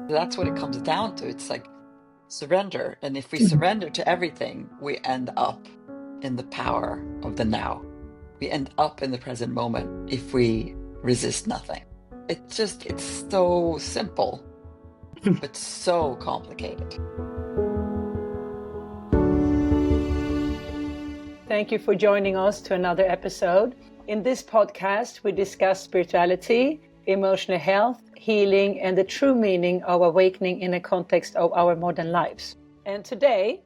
That's what it comes down to. It's like surrender. And if we surrender to everything, we end up in the power of the now. We end up in the present moment if we resist nothing. It's so simple, but so complicated. Thank you for joining us to another episode. In this podcast, we discuss spirituality, emotional health, healing, and the true meaning of awakening in the context of our modern lives. And today,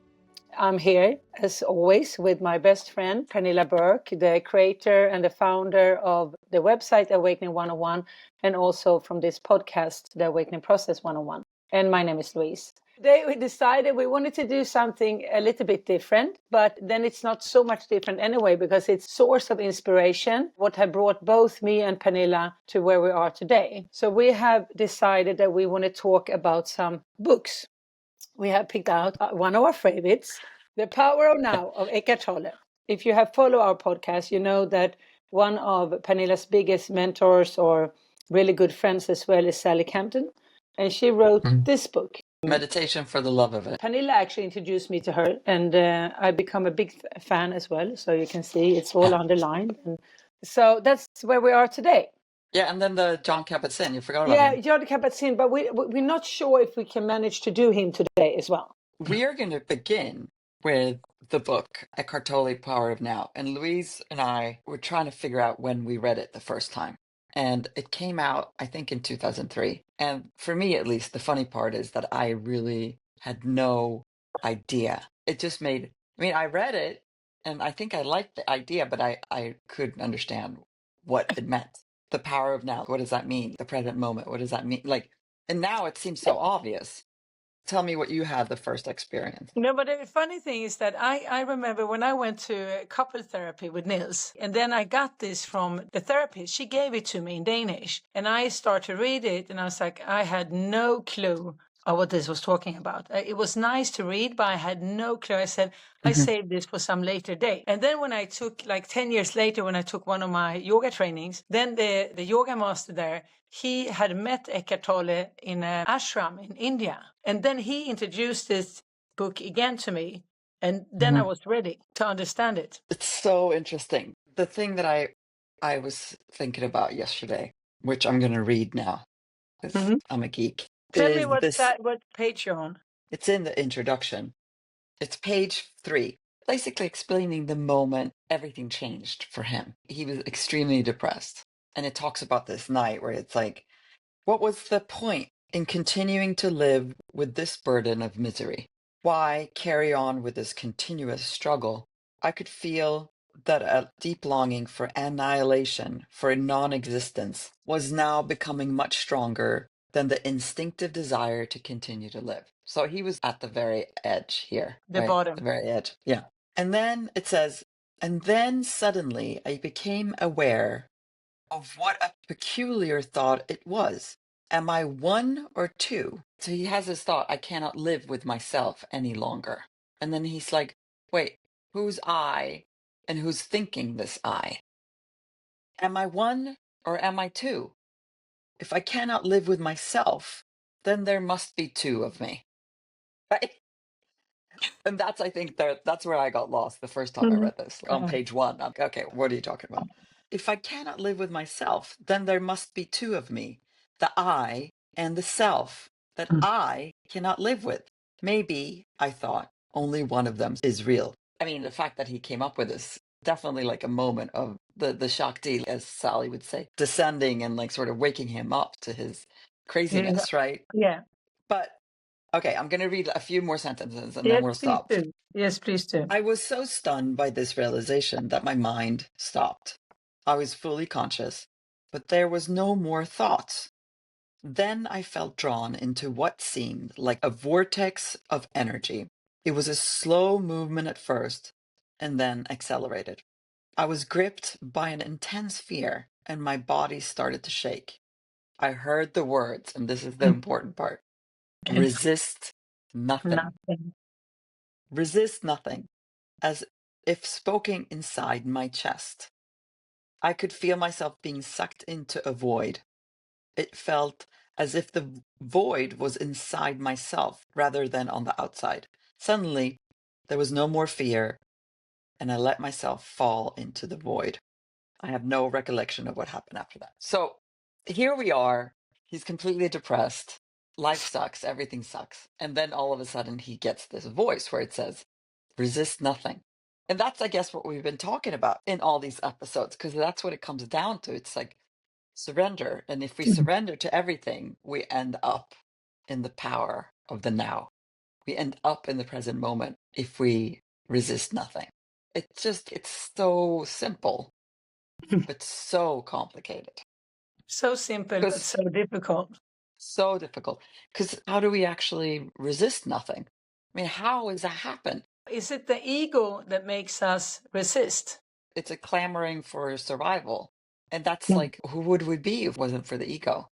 I'm here, as always, with my best friend, Pernilla Burke, the creator and the founder of the website Awakening 101, and also from this podcast, The Awakening Process 101. And my name is Louise. Today we decided we wanted to do something a little bit different, but then it's not so much different anyway, because it's source of inspiration, what have brought both me and Pernilla to where we are today. So we have decided that we want to talk about some books. We have picked out one of our favorites, The Power of Now of Eckhart Tolle. If you have followed our podcast, you know that one of Pernilla's biggest mentors or really good friends as well is Sally Kempton. And she wrote this book. Meditation for the love of it. Pernilla actually introduced me to her, and I become a big fan as well. So you can see it's all underlined. And so that's where we are today. Yeah, and then the Jon Kabat-Zinn, you forgot about him. Yeah, Jon Kabat-Zinn, but we're not sure if we can manage to do him today as well. We are going to begin with the book, Eckhart Tolle, Power of Now. And Louise and I were trying to figure out when we read it the first time. And it came out, I think, in 2003. And for me, at least, the funny part is that I really had no idea. It just made, I read it and I think I liked the idea, but I couldn't understand what it meant. The power of now. What does that mean? The present moment. What does that mean? And now it seems so obvious. Tell me what you had the first experience. No, but the funny thing is that I remember when I went to couple therapy with Nils, and then I got this from the therapist. She gave it to me in Danish, and I started to read it, and I was like, I had no clue of what this was talking about. It was nice to read, but I had no clue. I said, I saved this for some later date. And then when I took, like 10 years later, when I took one of my yoga trainings, then the yoga master there, he had met Eckhart Tolle in an ashram in India. And then he introduced this book again to me. And then I was ready to understand it. It's so interesting. The thing that I was thinking about yesterday, which I'm going to read now, because I'm a geek. Tell me what page you're on. It's in the introduction. It's page 3, basically explaining the moment everything changed for him. He was extremely depressed. And it talks about this night where it's like, what was the point in continuing to live with this burden of misery? Why carry on with this continuous struggle? I could feel that a deep longing for annihilation, for non-existence, was now becoming much stronger than the instinctive desire to continue to live. So he was at the very edge here. The bottom. The very edge. Yeah. And then it says, and then suddenly I became aware of what a peculiar thought it was. Am I one or two? So he has this thought, I cannot live with myself any longer. And then he's like, wait, who's I and who's thinking this I? Am I one or am I two? If I cannot live with myself, then there must be two of me. Right? And that's, I think, that's where I got lost the first time I read this. On page 1, I'm, okay, what are you talking about? If I cannot live with myself, then there must be two of me, the I and the self that I cannot live with. Maybe, I thought, only one of them is real. I mean, the fact that he came up with this, definitely like a moment of the Shakti, as Sally would say, descending and like sort of waking him up to his craziness, right? Yeah. But, okay, I'm going to read a few more sentences and then we'll stop. Yes, please do. I was so stunned by this realization that my mind stopped. I was fully conscious, but there was no more thoughts. Then I felt drawn into what seemed like a vortex of energy. It was a slow movement at first, and then accelerated. I was gripped by an intense fear, and my body started to shake. I heard the words, and this is the important part. Resist nothing. Resist nothing, as if spoken inside my chest. I could feel myself being sucked into a void. It felt as if the void was inside myself rather than on the outside. Suddenly, there was no more fear, and I let myself fall into the void. I have no recollection of what happened after that. So here we are. He's completely depressed. Life sucks. Everything sucks. And then all of a sudden, he gets this voice where it says, resist nothing. And that's, I guess, what we've been talking about in all these episodes, because that's what it comes down to. It's like surrender. And if we surrender to everything, we end up in the power of the now. We end up in the present moment if we resist nothing. It's so simple, but so complicated. So simple, but Because so difficult. so difficult. Because how do we actually resist nothing? I mean, how does that happen? Is it the ego that makes us resist? It's a clamoring for survival. And that's Mm. like, who would we be if it wasn't for the ego?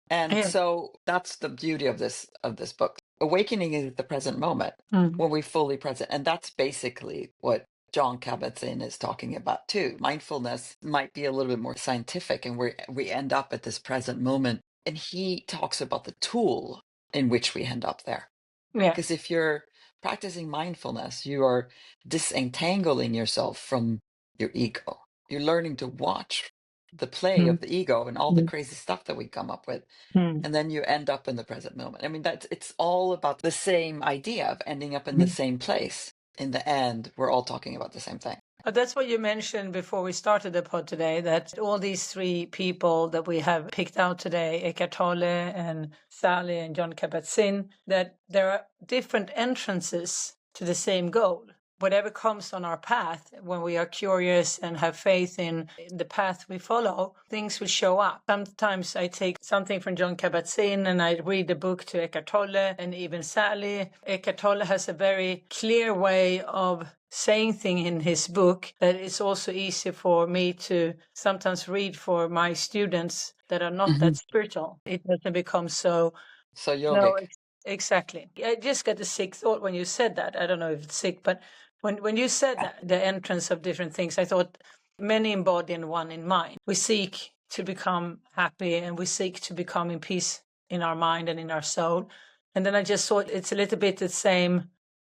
And Yeah. so that's the beauty of this book. Awakening is the present moment Mm. when we fully present. And that's basically what Jon Kabat-Zinn is talking about too. Mindfulness might be a little bit more scientific, and we end up at this present moment. And he talks about the tool in which we end up there. Yeah. Because if you're practicing mindfulness, you are disentangling yourself from your ego. You're learning to watch the play Mm. of the ego and all the Mm. crazy stuff that we come up with. Mm. And then you end up in the present moment. I mean, it's all about the same idea of ending up in the Mm. same place. In the end, we're all talking about the same thing. That's what you mentioned before we started the pod today, that all these three people that we have picked out today, Eckhart Tolle and Sally and Jon Kabat-Zinn, that there are different entrances to the same goal. Whatever comes on our path, when we are curious and have faith in the path we follow, things will show up. Sometimes I take something from Jon Kabat-Zinn and I read the book to Eckhart Tolle and even Sally. Eckhart Tolle has a very clear way of saying thing in his book that it's also easy for me to sometimes read for my students that are not that spiritual. It doesn't become so Yogic. Exactly. I just got a sick thought when you said that. I don't know if it's sick, but when you said that, the entrance of different things, I thought many in body and one in mind. We seek to become happy and we seek to become in peace in our mind and in our soul. And then I just thought it's a little bit the same,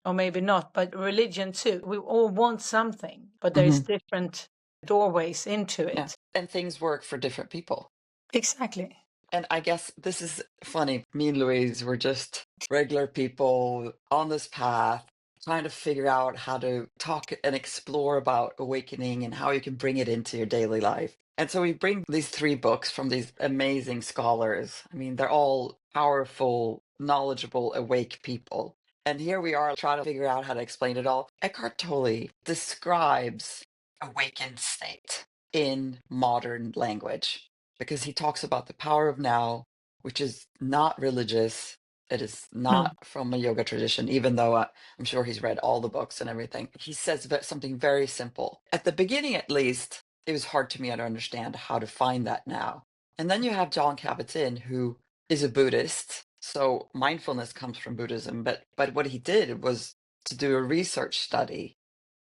or maybe not, but religion too. We all want something, but there's different doorways into it. Yeah. And things work for different people. Exactly. And I guess this is funny. Me and Louise were just regular people on this path, trying to figure out how to talk and explore about awakening and how you can bring it into your daily life. And so we bring these three books from these amazing scholars. I mean, they're all powerful, knowledgeable, awake people. And here we are trying to figure out how to explain it all. Eckhart Tolle describes awakened state in modern language, because he talks about the power of now, which is not religious. It is not from a yoga tradition, even though I'm sure he's read all the books and everything. He says something very simple. At the beginning, at least, it was hard to me to understand how to find that now. And then you have Jon Kabat-Zinn, who is a Buddhist. So mindfulness comes from Buddhism. But what he did was to do a research study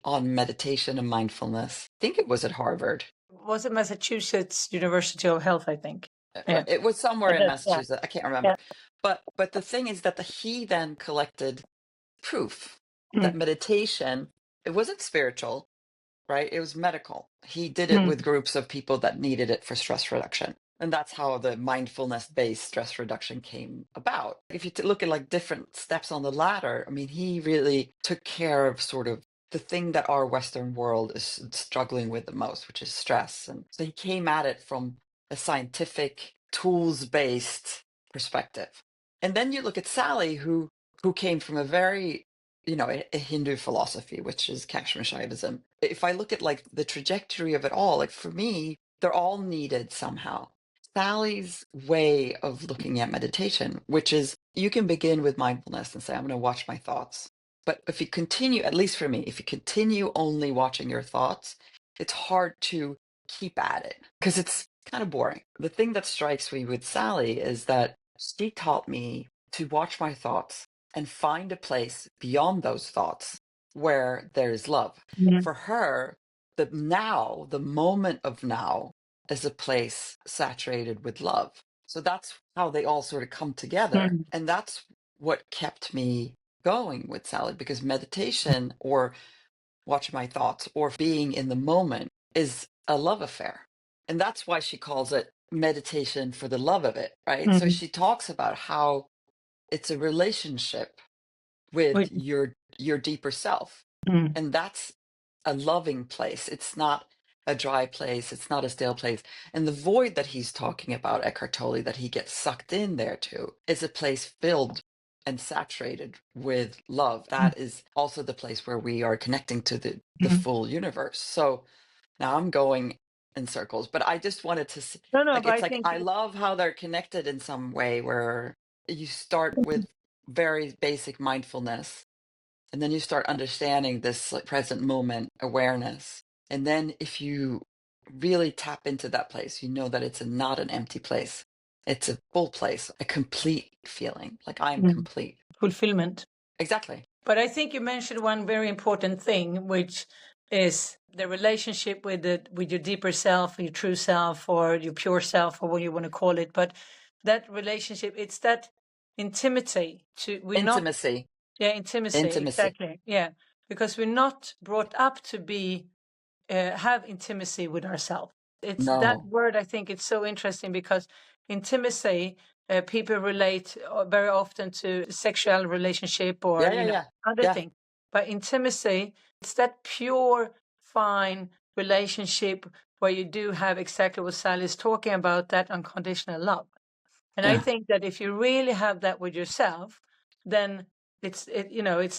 on meditation and mindfulness. I think it was at Harvard. Was it Massachusetts University of Health, I think? Yeah. It was somewhere in Yeah. Massachusetts. I can't remember. But the thing is that he then collected proof that meditation, it wasn't spiritual, right? It was medical. He did it with groups of people that needed it for stress reduction. And that's how the mindfulness-based stress reduction came about. If you look at like different steps on the ladder, I mean, he really took care of sort of the thing that our Western world is struggling with the most, which is stress. And so he came at it from a scientific, tools-based perspective. And then you look at Sally, who came from a very, a Hindu philosophy, which is Kashmir Shaivism. If I look at like the trajectory of it all, like for me, they're all needed somehow. Sally's way of looking at meditation, which is you can begin with mindfulness and say, I'm going to watch my thoughts. But if you continue, at least for me, if you continue only watching your thoughts, it's hard to keep at it because it's kind of boring. The thing that strikes me with Sally is that she taught me to watch my thoughts and find a place beyond those thoughts where there is love. For her, the moment of now is a place saturated with love. So that's how they all sort of come together. Mm. And that's what kept me going with Sally, because meditation or watching my thoughts or being in the moment is a love affair. And that's why she calls it meditation for the love of it, right? So Mm. she talks about how it's a relationship with With- your deeper self. mm. And that's a loving place. It's not a dry place. It's not a stale place. And the void that he's talking about, Eckhart Tolle, that he gets sucked in there to, is a place filled and saturated with love. Mm. That is also the place where we are connecting to the Mm. full universe. So now I'm going in circles, but I just wanted to No, like, but it's I like think I love how they're connected in some way, where you start with very basic mindfulness, and then you start understanding this like present moment awareness. And then if you really tap into that place, you know that it's not an empty place. It's a full place, a complete feeling, like I'm mm, complete. fulfillment. Exactly. But I think you mentioned one very important thing, which is the relationship with with your deeper self, your true self, or your pure self, or what you want to call it. But that relationship, it's that intimacy. We're not, Intimacy. yeah, intimacy, Intimacy. exactly, yeah, because we're not brought up to be have intimacy with ourselves. It's that No. word. I think it's so interesting because intimacy, people relate very often to sexual relationship or Yeah, yeah, yeah. other Yeah. things. But intimacy, it's that pure, fine relationship where you do have exactly what Sally is talking about, that unconditional love. And I Yeah. think that if you really have that with yourself, then it's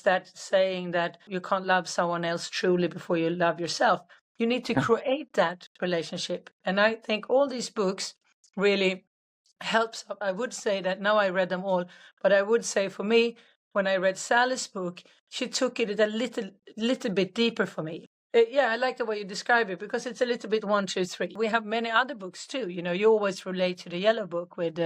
that saying that you can't love someone else truly before you love yourself. You need to Yeah. create that relationship. And I think all these books really helps. I would say that now I read them all, but I would say for me, when I read Sally's book, she took it a little bit deeper for me. Yeah, I like the way you describe it because it's a little bit 1, 2, 3. We have many other books too. You always relate to the Yellow Book with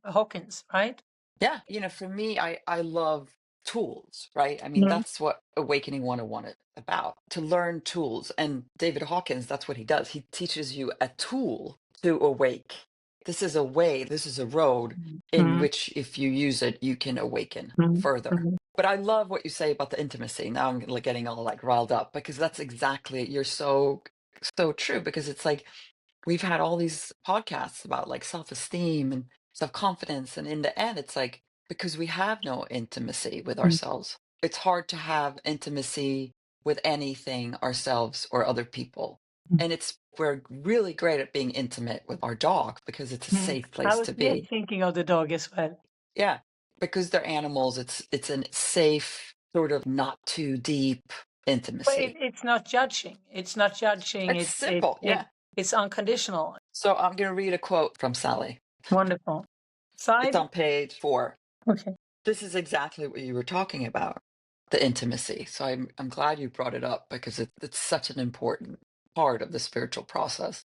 Hawkins, right? Yeah. For me, I love tools, right? I mean, Mm. that's what Awakening 101 is about, to learn tools. And David Hawkins, that's what he does. He teaches you a tool to awake. This is a way, this is a road in Mm. which, if you use it, you can awaken Mm. further. Mm. But I love what you say about the intimacy. Now I'm like getting all like riled up, because that's exactly, you're so true, because it's like we've had all these podcasts about like self-esteem and self-confidence, and in the end it's like, because we have no intimacy with Mm. ourselves, it's hard to have intimacy with anything, ourselves or other people. Mm. And we're really great at being intimate with our dog because it's a Mm. safe I place was to just be. thinking of the dog as well. Yeah, because they're animals, it's a safe, sort of not too deep But intimacy. it's not judging. It's not judging. It's simple. Yeah. It's unconditional. So I'm going to read a quote from Sally. Wonderful. It's Side. on page 4. Okay. This is exactly what you were talking about, the intimacy. So I'm glad you brought it up, because it's such an important part of the spiritual process,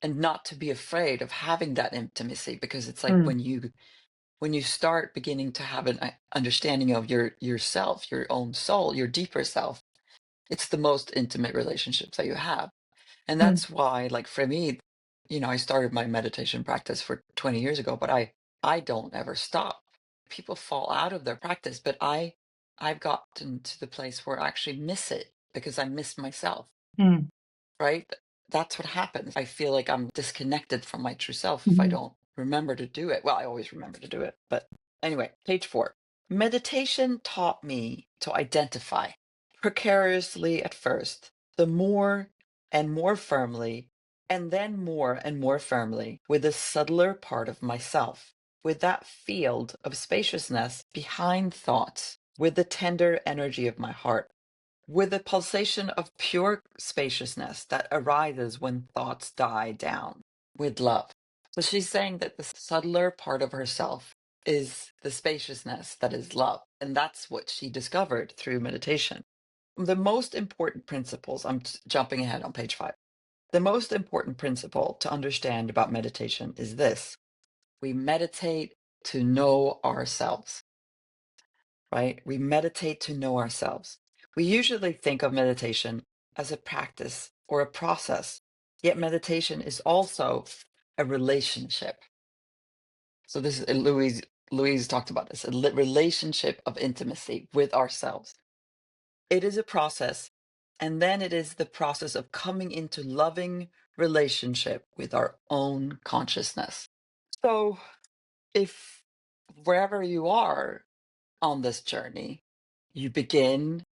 and not to be afraid of having that intimacy, because it's like Mm. when you start beginning to have an understanding of yourself, your own soul, your deeper self, it's the most intimate relationships that you have. And Mm. that's why, like for me, I started my meditation practice for 20 years ago, but I don't ever stop. People fall out of their practice, but I've gotten to the place where I actually miss it because I miss myself, Mm. right? That's what happens. I feel like I'm disconnected from my true self if I Mm. don't remember to do it. Well, I always remember to do it, but anyway, page 4. Meditation taught me to identify, precariously at first, the more and more firmly, and then more and more firmly, with the subtler part of myself, with that field of spaciousness behind thoughts, with the tender energy of my heart, with the pulsation of pure spaciousness that arises when thoughts die down, with love. So she's saying that the subtler part of herself is the spaciousness that is love. And that's what she discovered through meditation. The most important principles, I'm jumping ahead on page 5. The most important principle to understand about meditation is this: we meditate to know ourselves, right? We meditate to know ourselves. We usually think of meditation as a practice or a process, yet meditation is also a relationship. So this is Louise talked about this, a relationship of intimacy with ourselves. It is a process, and then it is the process of coming into loving relationship with our own consciousness. So if wherever you are on this journey, you begin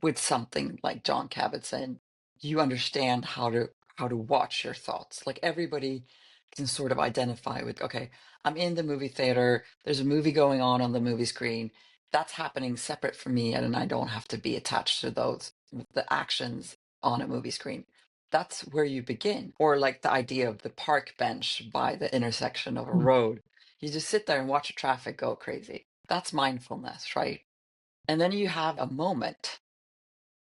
with something like Jon Kabat-Zinn, you understand how to watch your thoughts. Like everybody can sort of identify with, okay, I'm in the movie theater, there's a movie going on the movie screen. That's happening separate from me, and I don't have to be attached to those the actions on a movie screen. That's where you begin. Or like the idea of the park bench by the intersection of a road. You just sit there and watch the traffic go crazy. That's mindfulness, right? And then you have a moment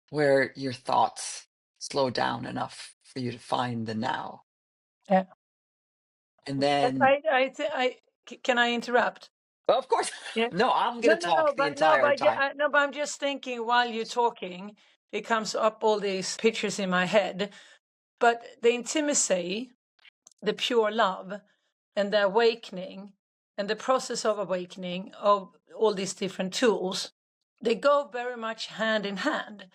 where your thoughts slow down enough for you to find the now. Yeah. And then, Can I interrupt? well, of course, Yeah. no, I'm No, going to no, no, talk the but no, entire but yeah, time. no, but I'm just thinking while you're talking, it comes up all these pictures in my head. But the intimacy, the pure love, and the awakening, and the process of awakening of all these different tools, they go very much hand in hand,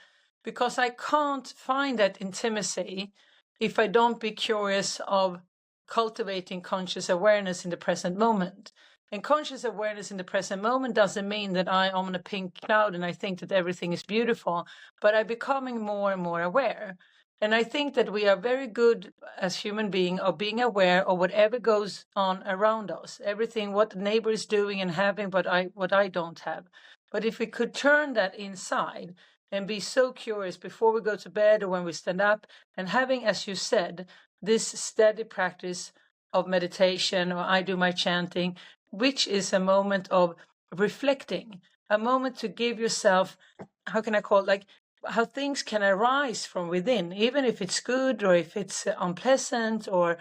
because I can't find that intimacy if I don't be curious of cultivating conscious awareness in the present moment. And conscious awareness in the present moment doesn't mean that I am on a pink cloud and I think that everything is beautiful, but I'm becoming more and more aware. And I think that we are very good as human beings of being aware of whatever goes on around us, everything what the neighbor is doing and having, but what I don't have. But if we could turn that inside and be so curious before we go to bed or when we stand up, and having, as you said, this steady practice of meditation, or I do my chanting, which is a moment of reflecting, a moment to give yourself, how can I call it, like how things can arise from within, even if it's good or if it's unpleasant, or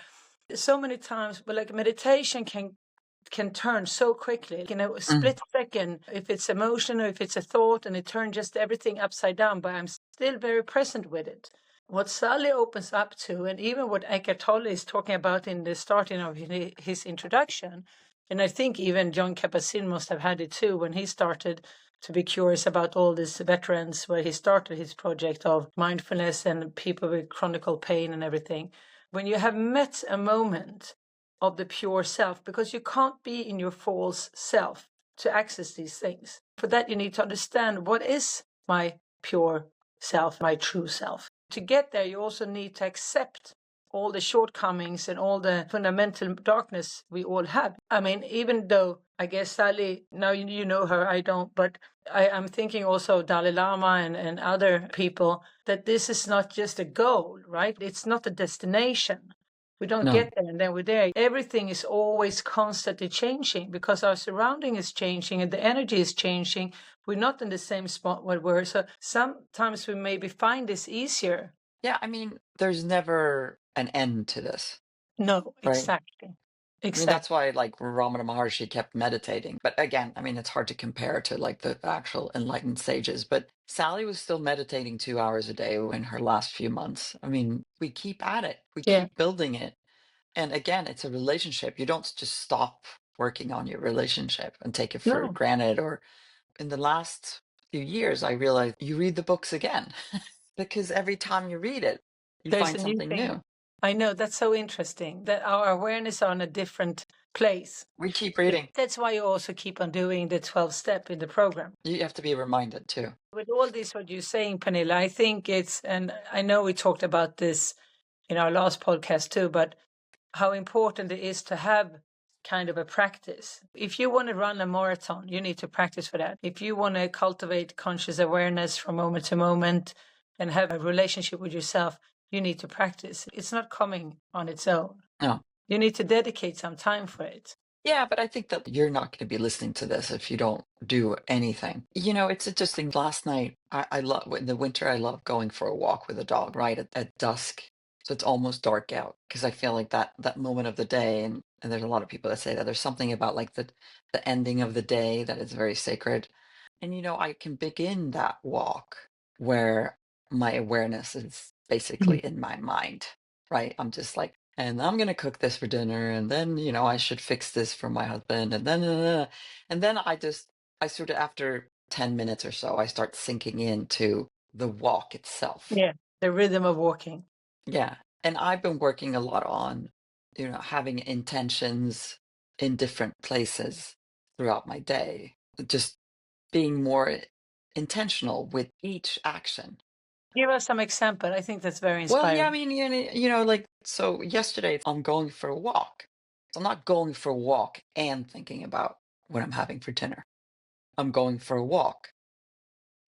so many times, but like meditation can turn so quickly in a Mm. split second, if it's emotion or if it's a thought, and it turns just everything upside down, but I'm still very present with it. What Sally opens up to, and even what Eckhart Tolle is talking about in the starting of his introduction, and I think even Jon Kabat-Zinn must have had it too when he started to be curious about all these veterans, where he started his project of mindfulness and people with chronic pain and everything. When you have met a moment of the pure self, because you can't be in your false self to access these things. For that, you need to understand what is my pure self, my true self. To get there, you also need to accept all the shortcomings and all the fundamental darkness we all have. I mean, even though I guess Sally, now you know her, I don't, but I'm thinking also Dalai Lama and other people, that this is not just a goal, right? It's not a destination. We don't No. get there and then we're there. Everything is always constantly changing because our surrounding is changing and the energy is changing. We're not in the same spot where we were. So sometimes we maybe find this easier. Yeah, I mean, there's never an end to this, No, right? exactly. I mean, Exactly. that's why like Ramana Maharshi kept meditating. But again, I mean, it's hard to compare to like the actual enlightened sages. But Sally was still meditating 2 hours a day in her last few months. I mean, we keep at it, we Yeah. keep building it. And again, it's a relationship. You don't just stop working on your relationship and take it for No, granted. Or in the last few years, I realized you read the books again because every time you read it, you there's find a new something thing. new. I know, that's so interesting that our awareness are on a different place. We keep reading. That's why you also keep on doing the 12 step in the program. You have to be reminded too. With all this, what you're saying, Pernilla, I think it's, and I know we talked about this in our last podcast too, but how important it is to have kind of a practice. If you want to run a marathon, you need to practice for that. If you want to cultivate conscious awareness from moment to moment and have a relationship with yourself, you need to practice. It's not coming on its own. No. You need to dedicate some time for it. Yeah, but I think that you're not going to be listening to this if you don't do anything. You know, it's interesting. Last night, I love in the winter, I love going for a walk with a dog, right at dusk. So it's almost dark out because I feel like that moment of the day, and there's a lot of people that say that there's something about like the ending of the day that is very sacred. And you know, I can begin that walk where my awareness is basically in my mind, right? I'm just like and I'm going to cook this for dinner. And then, I should fix this for my husband. And then I sort of, after 10 minutes or so, I start sinking into the walk itself. Yeah, the rhythm of walking. Yeah. And I've been working a lot on, having intentions in different places throughout my day, just being more intentional with each action. Give us some example. I think that's very Well, yeah, I inspiring. mean, like, so yesterday I'm going for a walk. So I'm not going for a walk and thinking about what I'm having for dinner. I'm going for a walk.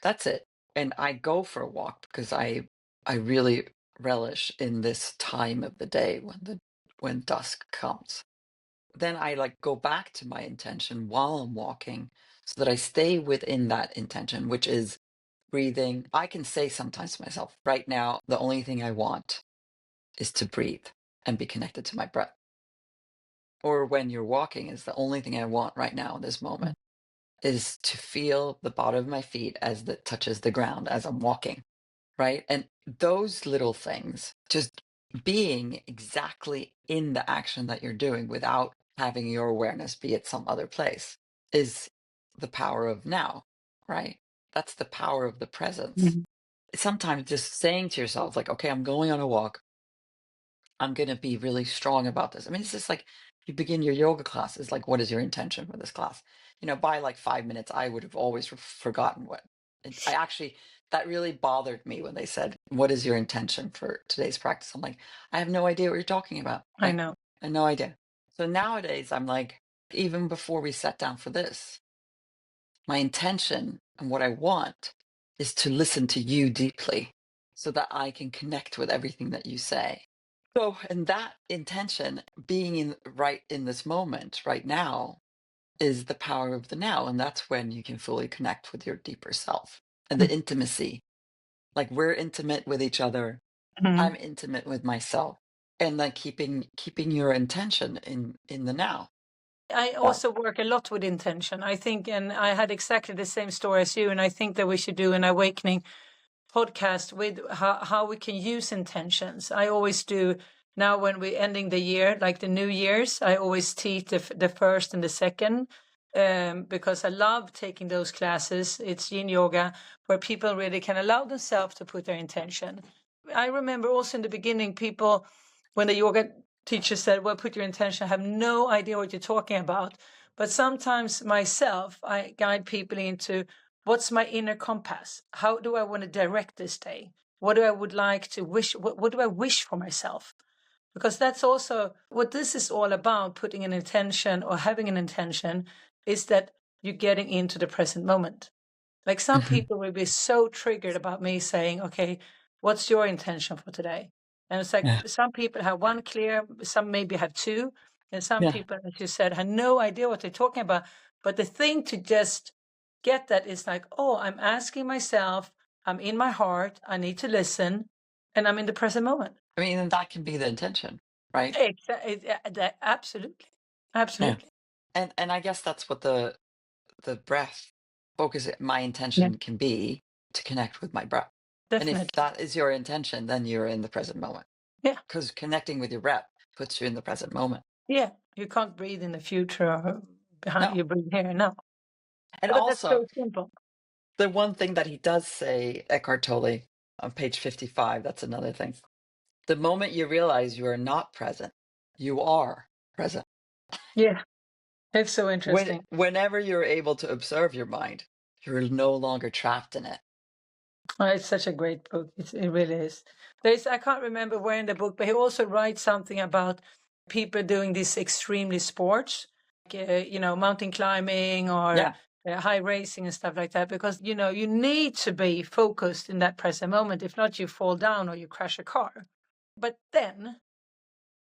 That's it. And I go for a walk because I really relish in this time of the day when dusk comes. Then I like go back to my intention while I'm walking so that I stay within that intention, which is breathing. I can say sometimes to myself, right now, the only thing I want is to breathe and be connected to my breath. Or when you're walking, is the only thing I want right now in this moment is to feel the bottom of my feet as it touches the ground as I'm walking, right? And those little things, just being exactly in the action that you're doing without having your awareness be at some other place, is the power of now, right? That's the power of the presence. Mhm. Sometimes just saying to yourself, like, okay, I'm going on a walk. I'm going to be really strong about this. I mean, it's just like you begin your yoga classes. Like, what is your intention for this class? By like 5 minutes, I would have always forgotten what. I actually, that really bothered me when they said, "What is your intention for today's practice?" I'm like, I have no idea what you're talking about. I Like, know. I have no idea. So nowadays, I'm like, even before we sat down for this, my intention and what I want is to listen to you deeply so that I can connect with everything that you say. So, and that intention being right in this moment, right now, is the power of the now. And that's when you can fully connect with your deeper self and the intimacy. Like we're intimate with each other. Mhm. I'm intimate with myself. And like keeping your intention in the now. I That, also work a lot with intention. I think, and I had exactly the same story as you, and I think that we should do an awakening podcast with how we can use intentions. I always do now when we're ending the year, like the New Year's, I always teach the first and the second because I love taking those classes. It's yin yoga where people really can allow themselves to put their intention. I remember also in the beginning, people, when the yoga teacher said, well, put your intention, I have no idea what you're talking about. But sometimes myself, I guide people into what's my inner compass? How do I want to direct this day? What do I would like to wish? What do I wish for myself? Because that's also what this is all about, putting an intention or having an intention, is that you're getting into the present moment. Like some Mhm. people will be so triggered about me saying, okay, what's your intention for today? And it's like Yeah. some people have one clear, some maybe have two, and some Yeah. people, as you said, have no idea what they're talking about. But the thing to just get that is like, oh, I'm asking myself, I'm in my heart, I need to listen, and I'm in the present moment. I mean, and that can be the intention, right? Absolutely. Yeah. Absolutely. And I guess that's what the breath focus, my Yeah, intention can be to connect with my breath. And if definitely. that is your intention, then you're in the present moment Yeah. because connecting with your breath puts you in the present moment. Yeah. You can't breathe in the future or behind No. you breathe here now. And But that's also, so simple. the one thing that he does say, Eckhart Tolle, on page 55, that's another thing. The moment you realize you are not present, you are present. Yeah. It's so interesting. Whenever you're able to observe your mind, you're no longer trapped in it. It's such a great book. It really is. There's, I can't remember where in the book, but he also writes something about people doing these extremely sports, like, mountain climbing or Yeah. high racing and stuff like that, because, you need to be focused in that present moment. If not, you fall down or you crash a car. But then,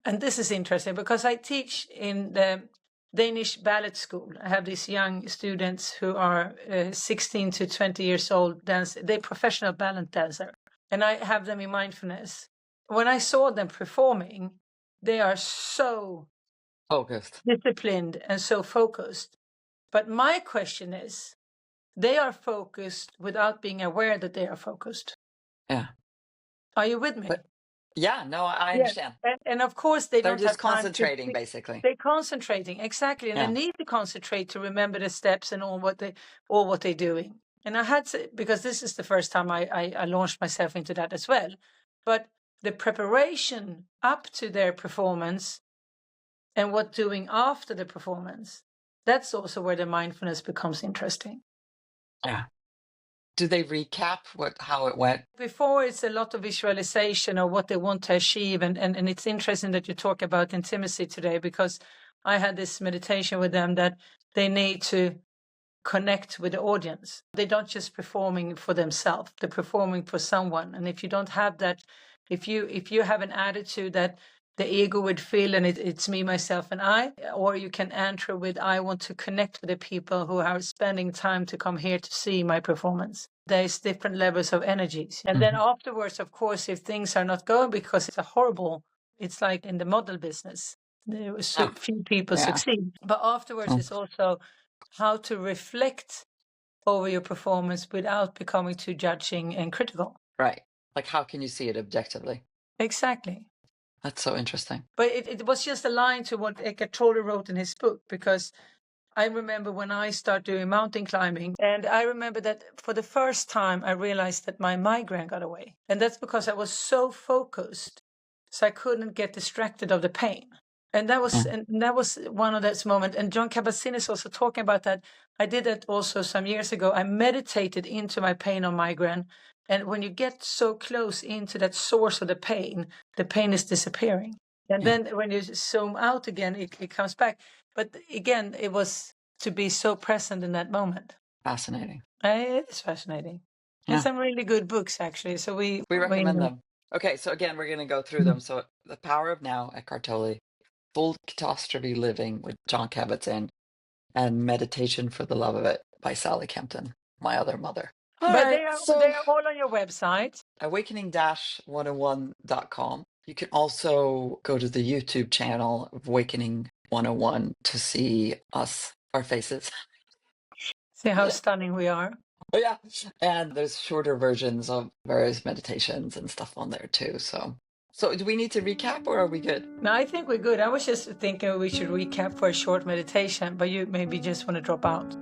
and this is interesting because I teach in the Danish ballet school. I have these young students who are 16 to 20 years old, they're professional ballet dancer, and I have them in mindfulness. When I saw them performing, they are so Focused. disciplined and so focused. But my question is, they are focused without being aware that they are focused. Yeah. Are you with But me? Yeah, no, I Yeah. understand. And of course, they They're don't just have time concentrating, basically. They're concentrating, exactly. And Yeah. they need to concentrate to remember the steps and all what they're doing. And I had to, because this is the first time I launched myself into that as well. But the preparation up to their performance and what doing after the performance, that's also where the mindfulness becomes interesting. Yeah. Do they recap how it went? Before, it's a lot of visualization of what they want to achieve. And it's interesting that you talk about intimacy today, because I had this meditation with them that they need to connect with the audience. They're not just performing for themselves, they're performing for someone. And if you don't have that, if you have an attitude that the ego would feel and it's me, myself, and I, or you can enter with, I want to connect with the people who are spending time to come here to see my performance. There's different levels of energies. And then afterwards, of course, if things are not going, because it's like in the model business, there was so few people succeed. But afterwards, it's also how to reflect over your performance without becoming too judging and critical. Right. Like, how can you see it objectively? Exactly. That's so interesting. But it was just a line to what Eckhart Tolle wrote in his book, because I remember when I started doing mountain climbing, and I remember that for the first time I realized that my migraine got away. And that's because I was so focused, so I couldn't get distracted of the pain. And that was one of those moments. And Jon Kabat-Zinn is also talking about that. I did that also some years ago. I meditated into my pain on migraine. And when you get so close into that source of the pain is disappearing. And then when you zoom out again, it comes back. But again, it was to be so present in that moment. Fascinating. It is fascinating. Yeah. And some really good books, actually. So we recommend them. Okay, so again, we're going to go through them. So The Power of Now, Eckhart Tolle, Full Catastrophe Living with Jon Kabat-Zinn, and Meditation for the Love of It by Sally Kempton, my other mother. But they are all on your website. Awakening-101.com. You can also go to the YouTube channel of Awakening 101 to see us, our faces. See how stunning we are. Yeah. And there's shorter versions of various meditations and stuff on there too. So do we need to recap, or are we good? No, I think we're good. I was just thinking we should recap for a short meditation, but you maybe just want to drop out.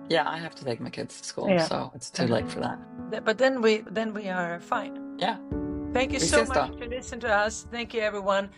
Yeah, I have to take my kids to school, so it's too late for that. But then we are fine. Yeah. Thank you so much for listening to us. Thank you, everyone.